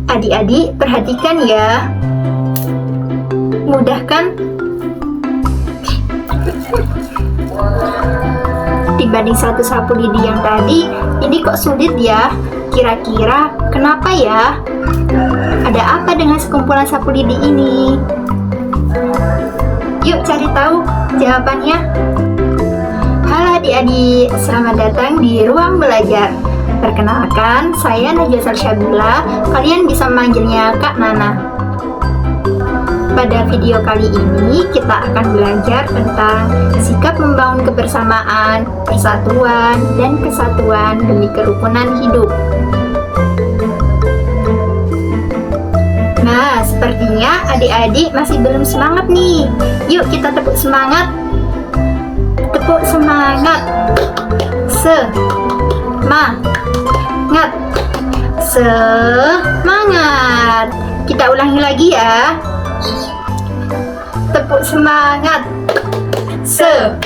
Adik-adik perhatikan ya. Mudah kan? Dibanding 100 sapu lidi yang tadi, ini kok sulit ya? Kira-kira kenapa ya? Ada apa dengan sekumpulan sapu lidi ini? Yuk cari tahu jawabannya. Halo adik-adik, selamat datang di Ruang Belajar. Perkenalkan, saya Najwa Salsabila. Kalian bisa memanggilnya Kak Nana. Pada video kali ini kita akan belajar tentang sikap membangun kebersamaan, persatuan, dan kesatuan demi kerukunan hidup. Nah, sepertinya adik-adik masih belum semangat nih. Yuk kita tepuk semangat. Tepuk semangat. Semangat. Kita ulangi lagi ya. Tepuk semangat. Semangat.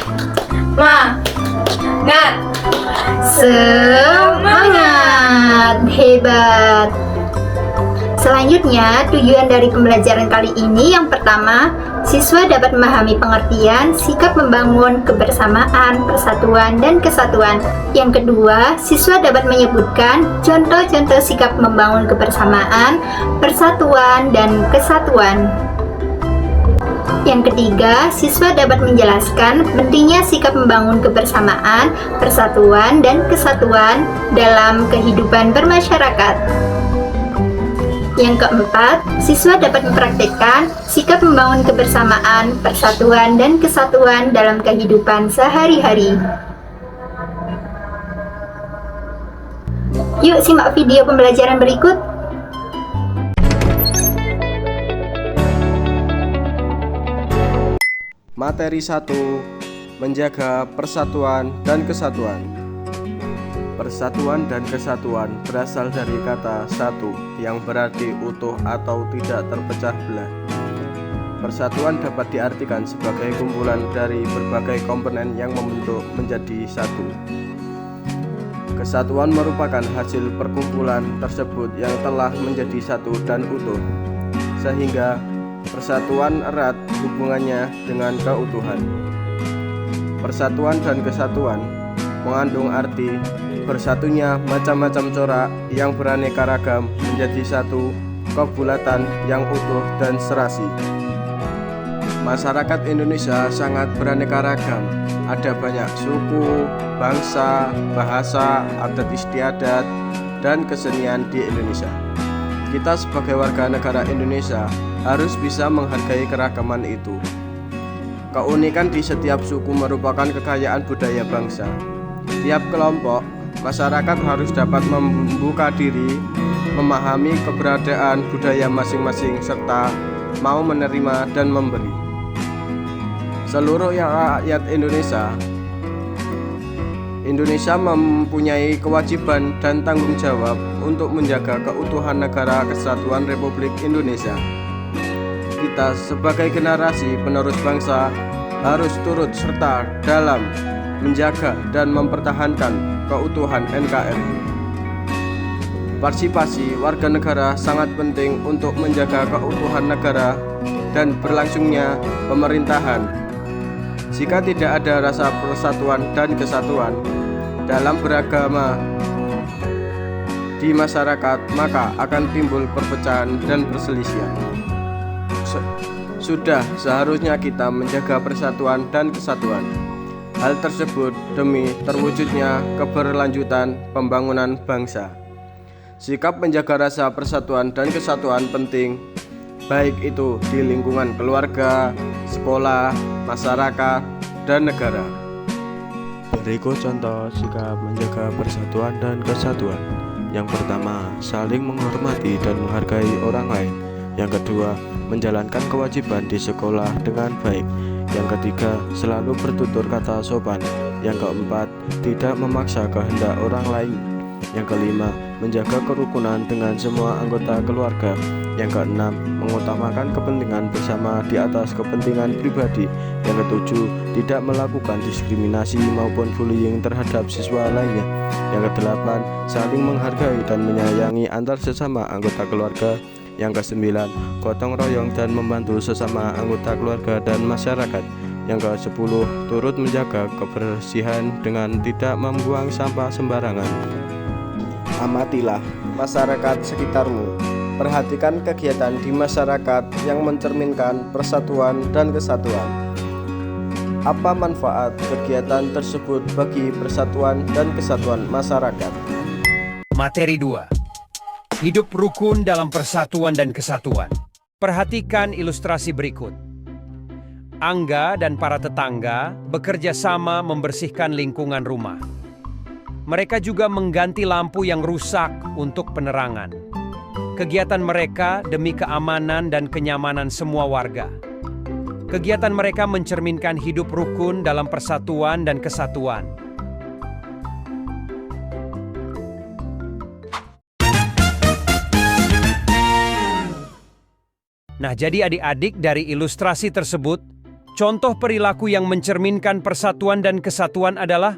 Hebat. Selanjutnya, tujuan dari pembelajaran kali ini yang pertama, siswa dapat memahami pengertian sikap membangun kebersamaan, persatuan, dan kesatuan. Yang kedua, siswa dapat menyebutkan contoh-contoh sikap membangun kebersamaan, persatuan, dan kesatuan. Yang ketiga, siswa dapat menjelaskan pentingnya sikap membangun kebersamaan, persatuan, dan kesatuan dalam kehidupan bermasyarakat. Yang keempat, siswa dapat mempraktikkan sikap membangun kebersamaan, persatuan, dan kesatuan dalam kehidupan sehari-hari. Yuk simak video pembelajaran berikut. Materi 1. Menjaga persatuan dan kesatuan. Persatuan dan kesatuan berasal dari kata satu yang berarti utuh atau tidak terpecah belah. Persatuan dapat diartikan sebagai kumpulan dari berbagai komponen yang membentuk menjadi satu. Kesatuan merupakan hasil perkumpulan tersebut yang telah menjadi satu dan utuh, sehingga persatuan erat hubungannya dengan keutuhan. Persatuan dan kesatuan mengandung arti bersatunya macam-macam corak yang beraneka ragam menjadi satu kebulatan yang utuh dan serasi. Masyarakat Indonesia sangat beraneka ragam. Ada banyak suku, bangsa, bahasa, adat istiadat, dan kesenian di Indonesia. Kita sebagai warga negara Indonesia harus bisa menghargai keragaman itu. Keunikan di setiap suku merupakan kekayaan budaya bangsa. Tiap kelompok masyarakat harus dapat membuka diri, memahami keberadaan budaya masing-masing, serta mau menerima dan memberi. Seluruh rakyat Indonesia mempunyai kewajiban dan tanggung jawab untuk menjaga keutuhan Negara Kesatuan Republik Indonesia. Kita sebagai generasi penerus bangsa harus turut serta dalam menjaga dan mempertahankan keutuhan NKRI. Partisipasi warga negara sangat penting untuk menjaga keutuhan negara dan berlangsungnya pemerintahan. Jika tidak ada rasa persatuan dan kesatuan dalam beragama di masyarakat, maka akan timbul perpecahan dan perselisihan. Sudah seharusnya kita menjaga persatuan dan kesatuan. Hal tersebut demi terwujudnya keberlanjutan pembangunan bangsa. Sikap menjaga rasa persatuan dan kesatuan penting, baik itu di lingkungan keluarga, sekolah, masyarakat, dan negara. Berikut contoh sikap menjaga persatuan dan kesatuan. Yang pertama, saling menghormati dan menghargai orang lain. Yang kedua, menjalankan kewajiban di sekolah dengan baik. Yang ketiga, selalu bertutur kata sopan. Yang keempat, tidak memaksa kehendak orang lain. Yang kelima, menjaga kerukunan dengan semua anggota keluarga. Yang keenam, mengutamakan kepentingan bersama di atas kepentingan pribadi. Yang ketujuh, tidak melakukan diskriminasi maupun bullying terhadap siswa lainnya. Yang kedelapan, saling menghargai dan menyayangi antar sesama anggota keluarga. Yang kesembilan, gotong royong dan membantu sesama anggota keluarga dan masyarakat. Yang ke-10, turut menjaga kebersihan dengan tidak membuang sampah sembarangan. Amatilah masyarakat sekitarmu. Perhatikan kegiatan di masyarakat yang mencerminkan persatuan dan kesatuan. Apa manfaat kegiatan tersebut bagi persatuan dan kesatuan masyarakat? Materi 2. Hidup rukun dalam persatuan dan kesatuan. Perhatikan ilustrasi berikut. Angga dan para tetangga bekerja sama membersihkan lingkungan rumah. Mereka juga mengganti lampu yang rusak untuk penerangan. Kegiatan mereka demi keamanan dan kenyamanan semua warga. Kegiatan mereka mencerminkan hidup rukun dalam persatuan dan kesatuan. Nah, jadi adik-adik dari ilustrasi tersebut, contoh perilaku yang mencerminkan persatuan dan kesatuan adalah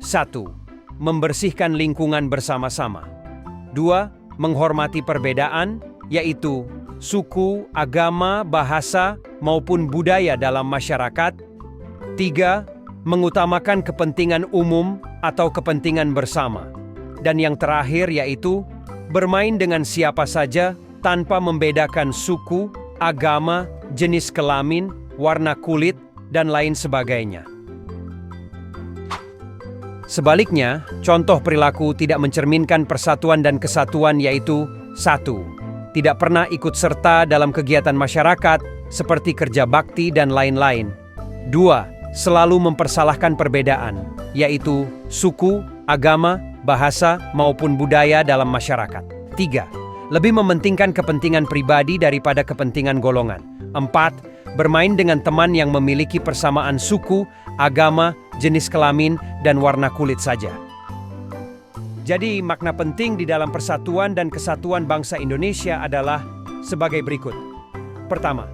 1. Membersihkan lingkungan bersama-sama. 2. Menghormati perbedaan, yaitu suku, agama, bahasa, maupun budaya dalam masyarakat. 3. Mengutamakan kepentingan umum atau kepentingan bersama. Dan yang terakhir yaitu bermain dengan siapa saja tanpa membedakan suku, agama, jenis kelamin, warna kulit, dan lain sebagainya. Sebaliknya, contoh perilaku tidak mencerminkan persatuan dan kesatuan yaitu 1. Tidak pernah ikut serta dalam kegiatan masyarakat seperti kerja bakti dan lain-lain. 2. Selalu mempersalahkan perbedaan, yaitu suku, agama, bahasa, maupun budaya dalam masyarakat. 3. Lebih mementingkan kepentingan pribadi daripada kepentingan golongan. 4. Bermain dengan teman yang memiliki persamaan suku, agama, jenis kelamin, dan warna kulit saja. Jadi, makna penting di dalam persatuan dan kesatuan bangsa Indonesia adalah sebagai berikut. Pertama,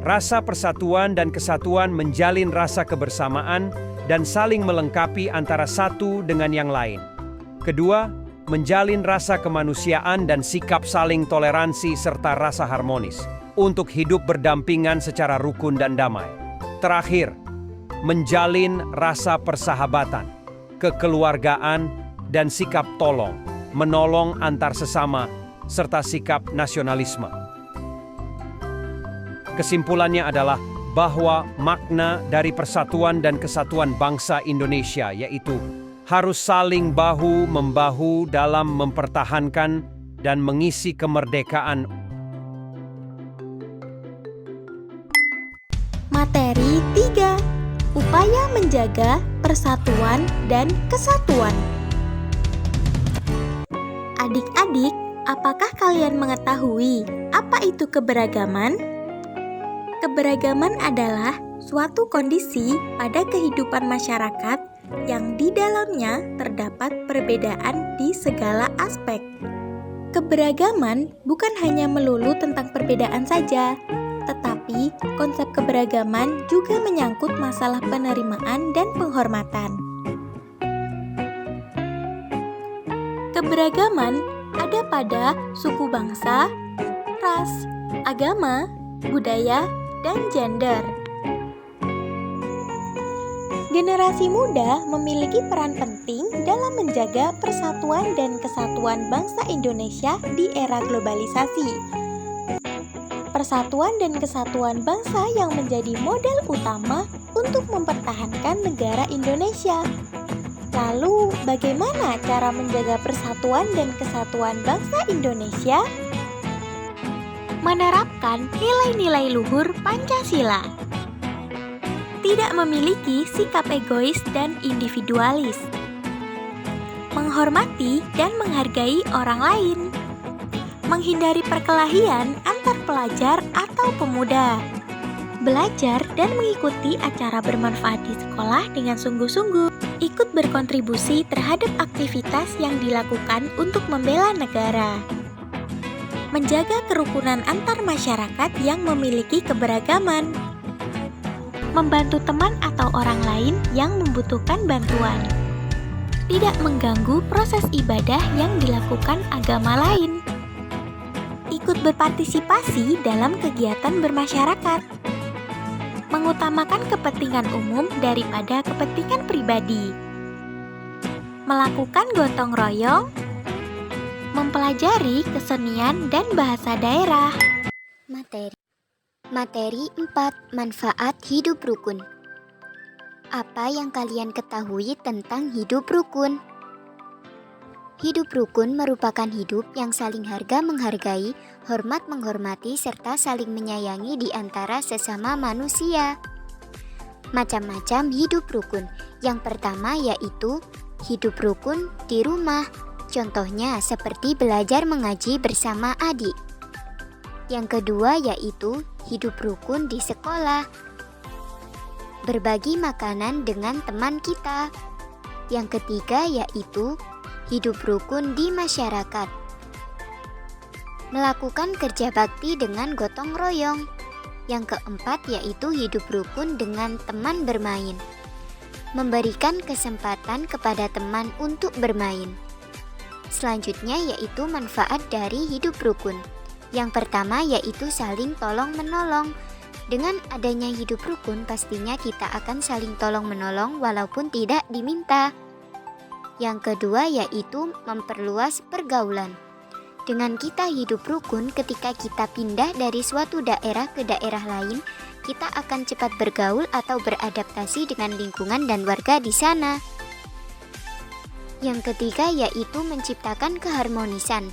rasa persatuan dan kesatuan menjalin rasa kebersamaan dan saling melengkapi antara satu dengan yang lain. Kedua, menjalin rasa kemanusiaan dan sikap saling toleransi serta rasa harmonis untuk hidup berdampingan secara rukun dan damai. Terakhir, menjalin rasa persahabatan, kekeluargaan, dan sikap tolong, menolong antar sesama, serta sikap nasionalisme. Kesimpulannya adalah bahwa makna dari persatuan dan kesatuan bangsa Indonesia yaitu harus saling bahu-membahu dalam mempertahankan dan mengisi kemerdekaan. Materi 3. Upaya menjaga persatuan dan kesatuan. Adik-adik, apakah kalian mengetahui apa itu keberagaman? Keberagaman adalah suatu kondisi pada kehidupan masyarakat yang di dalamnya terdapat perbedaan di segala aspek. Keberagaman bukan hanya melulu tentang perbedaan saja, tetapi konsep keberagaman juga menyangkut masalah penerimaan dan penghormatan. Keberagaman ada pada suku bangsa, ras, agama, budaya, dan gender. Generasi muda memiliki peran penting dalam menjaga persatuan dan kesatuan bangsa Indonesia di era globalisasi. Persatuan dan kesatuan bangsa yang menjadi modal utama untuk mempertahankan negara Indonesia. Lalu, bagaimana cara menjaga persatuan dan kesatuan bangsa Indonesia? Menerapkan nilai-nilai luhur Pancasila. Tidak memiliki sikap egois dan individualis. Menghormati dan menghargai orang lain. Menghindari perkelahian antar pelajar atau pemuda. Belajar dan mengikuti acara bermanfaat di sekolah dengan sungguh-sungguh. ikut berkontribusi terhadap aktivitas yang dilakukan untuk membela negara, menjaga kerukunan antar masyarakat yang memiliki keberagaman, membantu teman atau orang lain yang membutuhkan bantuan, tidak mengganggu proses ibadah yang dilakukan agama lain, ikut berpartisipasi dalam kegiatan bermasyarakat, mengutamakan kepentingan umum daripada kepentingan pribadi, melakukan gotong royong, mempelajari kesenian dan bahasa daerah. Materi 4. Manfaat hidup rukun. Apa yang kalian ketahui tentang hidup rukun? Hidup rukun merupakan hidup yang saling harga-menghargai, hormat-menghormati, serta saling menyayangi di antara sesama manusia. Macam-macam hidup rukun. Yang pertama yaitu hidup rukun di rumah. Contohnya seperti belajar mengaji bersama adik. Yang kedua yaitu hidup rukun di sekolah. Berbagi makanan dengan teman kita. Yang ketiga yaitu hidup rukun di masyarakat. Melakukan kerja bakti dengan gotong royong. Yang keempat yaitu hidup rukun dengan teman bermain. Memberikan kesempatan kepada teman untuk bermain. Selanjutnya yaitu manfaat dari hidup rukun. Yang pertama yaitu saling tolong-menolong. Dengan adanya hidup rukun pastinya kita akan saling tolong-menolong walaupun tidak diminta. Yang kedua yaitu memperluas pergaulan. Dengan kita hidup rukun, ketika kita pindah dari suatu daerah ke daerah lain, kita akan cepat bergaul atau beradaptasi dengan lingkungan dan warga di sana. Yang ketiga yaitu menciptakan keharmonisan.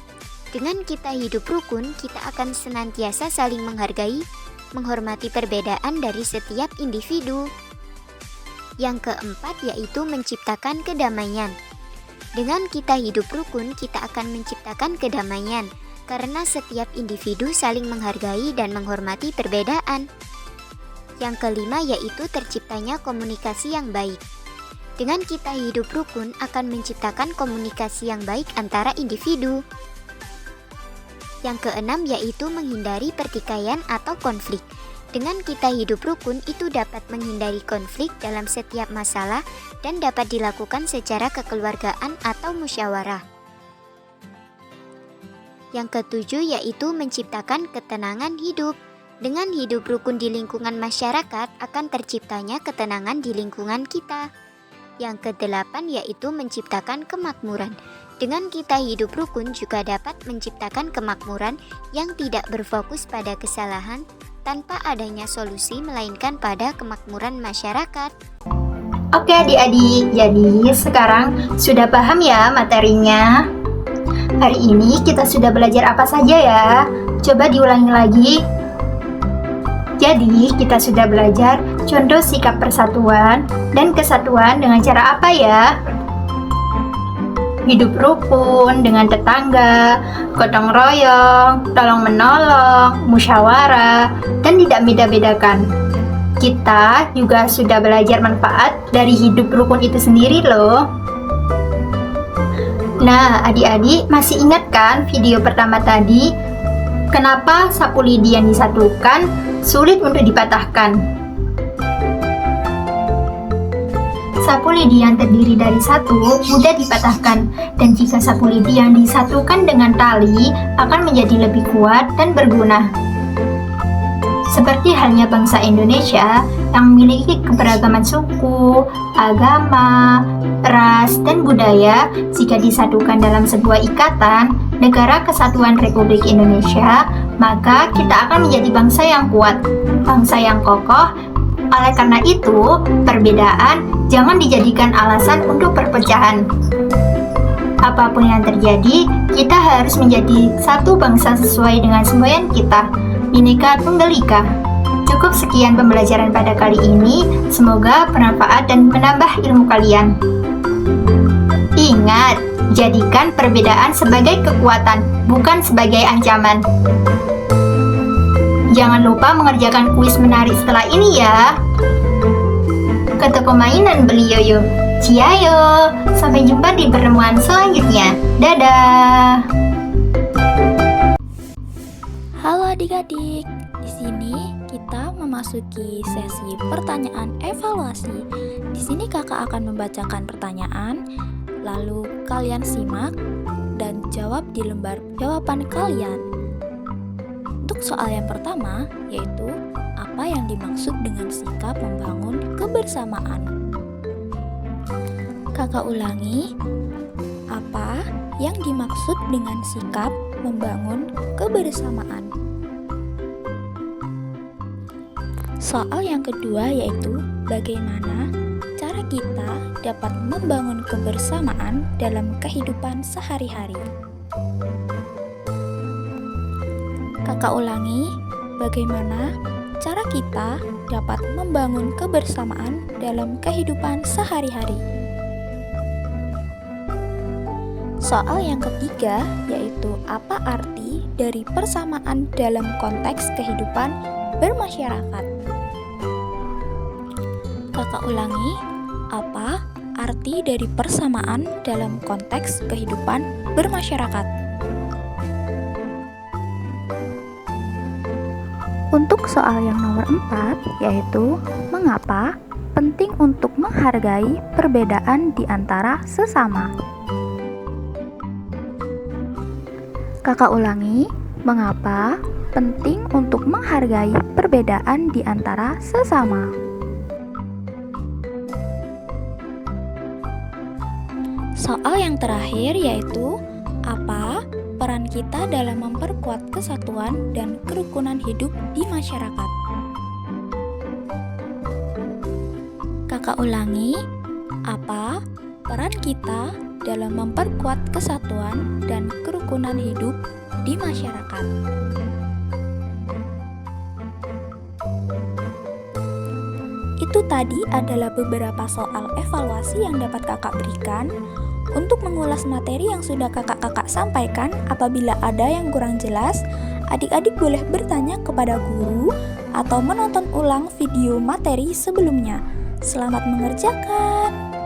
Dengan kita hidup rukun, kita akan senantiasa saling menghargai, menghormati perbedaan dari setiap individu. Yang keempat yaitu menciptakan kedamaian. Dengan kita hidup rukun, kita akan menciptakan kedamaian karena setiap individu saling menghargai dan menghormati perbedaan. Yang kelima yaitu terciptanya komunikasi yang baik. Dengan kita hidup rukun akan menciptakan komunikasi yang baik antara individu. Yang keenam yaitu menghindari pertikaian atau konflik. Dengan kita hidup rukun itu dapat menghindari konflik dalam setiap masalah dan dapat dilakukan secara kekeluargaan atau musyawarah. Yang ketujuh yaitu menciptakan ketenangan hidup. Dengan hidup rukun di lingkungan masyarakat akan terciptanya ketenangan di lingkungan kita. Yang kedelapan yaitu menciptakan kemakmuran. Dengan kita hidup rukun juga dapat menciptakan kemakmuran yang tidak berfokus pada kesalahan tanpa adanya solusi melainkan pada kemakmuran masyarakat. Oke adik-adik, jadi sekarang sudah paham ya materinya? Hari ini kita sudah belajar apa saja ya? Coba diulangi lagi. Jadi kita sudah belajar contoh sikap persatuan dan kesatuan dengan cara apa ya? Hidup rukun dengan tetangga, gotong royong, tolong menolong, musyawarah, dan tidak beda-bedakan. Kita juga sudah belajar manfaat dari hidup rukun itu sendiri loh. Nah, adik-adik masih ingat kan video pertama tadi? Kenapa sapu lidi yang disatukan sulit untuk dipatahkan? Sapu lidi yang terdiri dari satu mudah dipatahkan, dan jika sapu lidi yang disatukan dengan tali akan menjadi lebih kuat dan berguna. Seperti halnya bangsa Indonesia yang memiliki keberagaman suku, agama, ras, dan budaya, jika disatukan dalam sebuah ikatan, Negara Kesatuan Republik Indonesia, maka kita akan menjadi bangsa yang kuat, bangsa yang kokoh. Oleh karena itu, perbedaan jangan dijadikan alasan untuk perpecahan. Apapun yang terjadi, kita harus menjadi satu bangsa sesuai dengan semboyan kita, Bhinneka Tunggal Ika. Cukup sekian pembelajaran pada kali ini, semoga bermanfaat dan menambah ilmu kalian. Ingat, jadikan perbedaan sebagai kekuatan, bukan sebagai ancaman. Jangan lupa mengerjakan kuis menarik setelah ini ya. Ke toko mainan beli yoyo. Ciao, sampai jumpa di pertemuan selanjutnya. Dadah. Halo adik-adik, di sini kita memasuki sesi pertanyaan evaluasi. Di sini kakak akan membacakan pertanyaan, lalu kalian simak dan jawab di lembar jawaban kalian. Untuk soal yang pertama, yaitu apa yang dimaksud dengan sikap membangun kebersamaan? Kakak ulangi, apa yang dimaksud dengan sikap membangun kebersamaan? Soal yang kedua yaitu bagaimana cara kita dapat membangun kebersamaan dalam kehidupan sehari-hari. Kakak ulangi, bagaimana cara kita dapat membangun kebersamaan dalam kehidupan sehari-hari. Soal yang ketiga yaitu apa arti dari persamaan dalam konteks kehidupan bermasyarakat. Kakak ulangi, apa arti dari persamaan dalam konteks kehidupan bermasyarakat? Untuk soal yang nomor 4 yaitu mengapa penting untuk menghargai perbedaan di antara sesama. Kakak ulangi, mengapa penting untuk menghargai perbedaan di antara sesama? Soal yang terakhir yaitu apa peran kita dalam memperkuat kesatuan dan kerukunan hidup di masyarakat? Kakak ulangi, apa peran kita dalam memperkuat kesatuan dan kerukunan hidup di masyarakat? Itu tadi adalah beberapa soal evaluasi yang dapat kakak berikan. Untuk mengulas materi yang sudah kakak-kakak sampaikan, apabila ada yang kurang jelas, adik-adik boleh bertanya kepada guru atau menonton ulang video materi sebelumnya. Selamat mengerjakan!